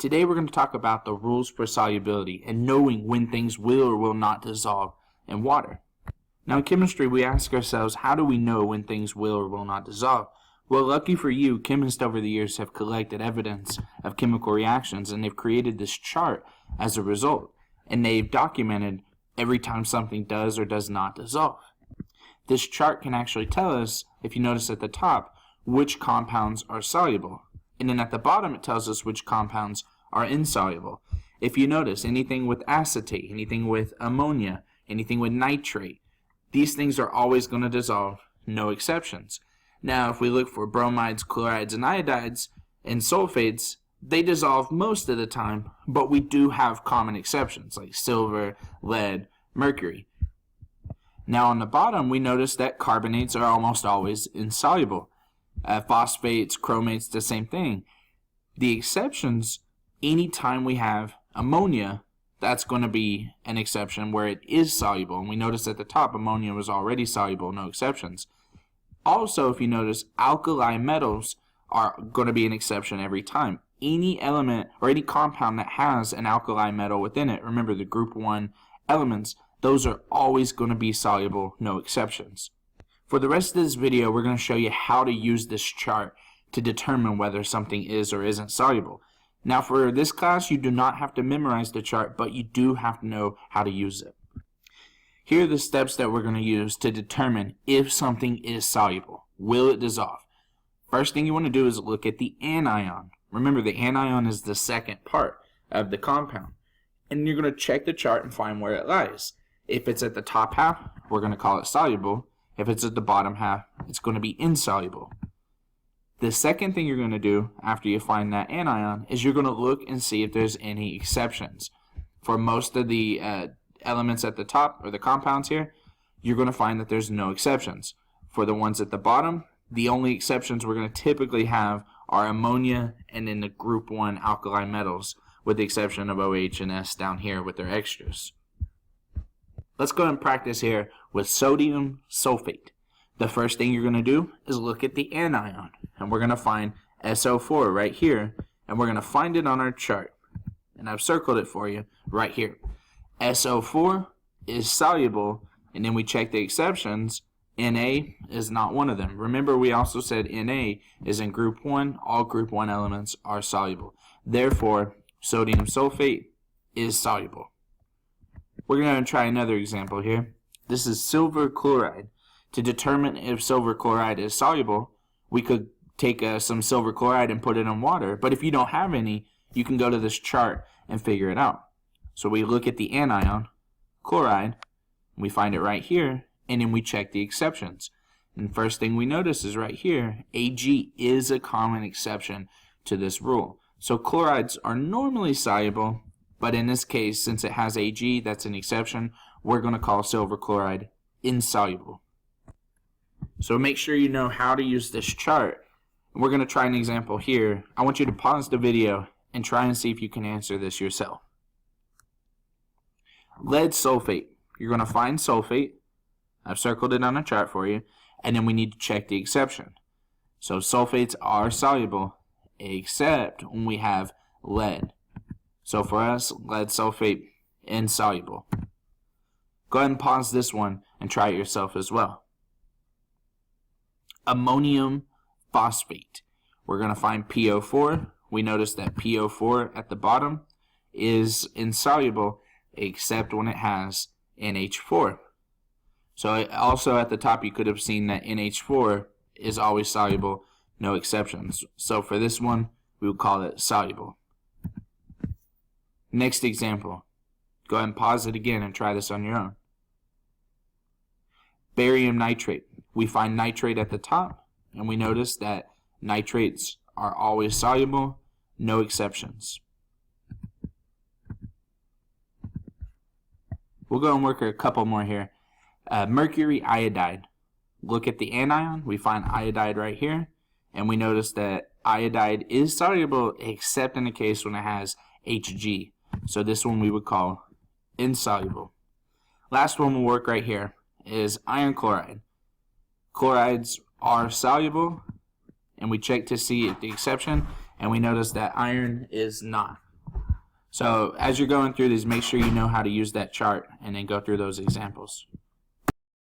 Today we're going to talk about the rules for solubility and knowing when things will or will not dissolve in water. Now in chemistry we ask ourselves, how do we know when things will or will not dissolve? Well, lucky for you, chemists over the years have collected evidence of chemical reactions and they've created this chart as a result. And they've documented every time something does or does not dissolve. This chart can actually tell us, if you notice at the top, which compounds are soluble. And then at the bottom it tells us which compounds are insoluble. If you notice, anything with acetate, anything with ammonia, anything with nitrate, these things are always going to dissolve, no exceptions. Now if we look for bromides, chlorides, and iodides, and sulfates, they dissolve most of the time, but we do have common exceptions like silver, lead, mercury. Now on the bottom we notice that carbonates are almost always insoluble. Phosphates, chromates, the same thing. The exceptions, anytime we have ammonia, that's going to be an exception where it is soluble. And we notice at the top ammonia was already soluble, no exceptions. Also, if you notice, alkali metals are going to be an exception every time. Any element or any compound that has an alkali metal within it, remember the group 1 elements, those are always going to be soluble, no exceptions. For the rest of this video, we're going to show you how to use this chart to determine whether something is or isn't soluble. Now for this class, you do not have to memorize the chart, but you do have to know how to use it. Here are the steps that we're going to use to determine if something is soluble. Will it dissolve? First thing you want to do is look at the anion. Remember, the anion is the second part of the compound. And you're going to check the chart and find where it lies. If it's at the top half, we're going to call it soluble. If it's at the bottom half, it's going to be insoluble. The second thing you're going to do after you find that anion is you're going to look and see if there's any exceptions. For most of the elements at the top, or the compounds here, you're going to find that there's no exceptions. For the ones at the bottom, the only exceptions we're going to typically have are ammonia and in the group 1 alkali metals, with the exception of OH and S down here with their extras. Let's go and practice here with sodium sulfate. The first thing you're going to do is look at the anion, and we're going to find SO4 right here, and we're going to find it on our chart. And I've circled it for you right here. SO4 is soluble, and then we check the exceptions. Na is not one of them. Remember, we also said Na is in group 1. All group 1 elements are soluble. Therefore, sodium sulfate is soluble. We're going to try another example here. This is silver chloride. To determine if silver chloride is soluble, we could take some silver chloride and put it in water. But if you don't have any, you can go to this chart and figure it out. So we look at the anion, chloride, we find it right here, and then we check the exceptions. And first thing we notice is right here, Ag is a common exception to this rule. So chlorides are normally soluble, but in this case, since it has Ag, that's an exception, we're going to call silver chloride insoluble. So make sure you know how to use this chart. We're going to try an example here. I want you to pause the video and try and see if you can answer this yourself. Lead sulfate. You're going to find sulfate. I've circled it on a chart for you. And then we need to check the exception. So sulfates are soluble except when we have lead. So for us, lead sulfate, insoluble. Go ahead and pause this one and try it yourself as well. Ammonium phosphate. We're going to find PO4. We notice that PO4 at the bottom is insoluble except when it has NH4. So also at the top you could have seen that NH4 is always soluble, no exceptions. So for this one, we would call it soluble. Next example. Go ahead and pause it again and try this on your own. Barium nitrate. We find nitrate at the top, and we notice that nitrates are always soluble, no exceptions. We'll go and work a couple more here. Mercury iodide. Look at the anion. We find iodide right here, and we notice that iodide is soluble except in the case when it has Hg. So this one we would call insoluble. Last one will work right here is iron chloride. Chlorides are soluble, and we check to see the exception, and we notice that iron is not. So as you're going through these, make sure you know how to use that chart and then go through those examples.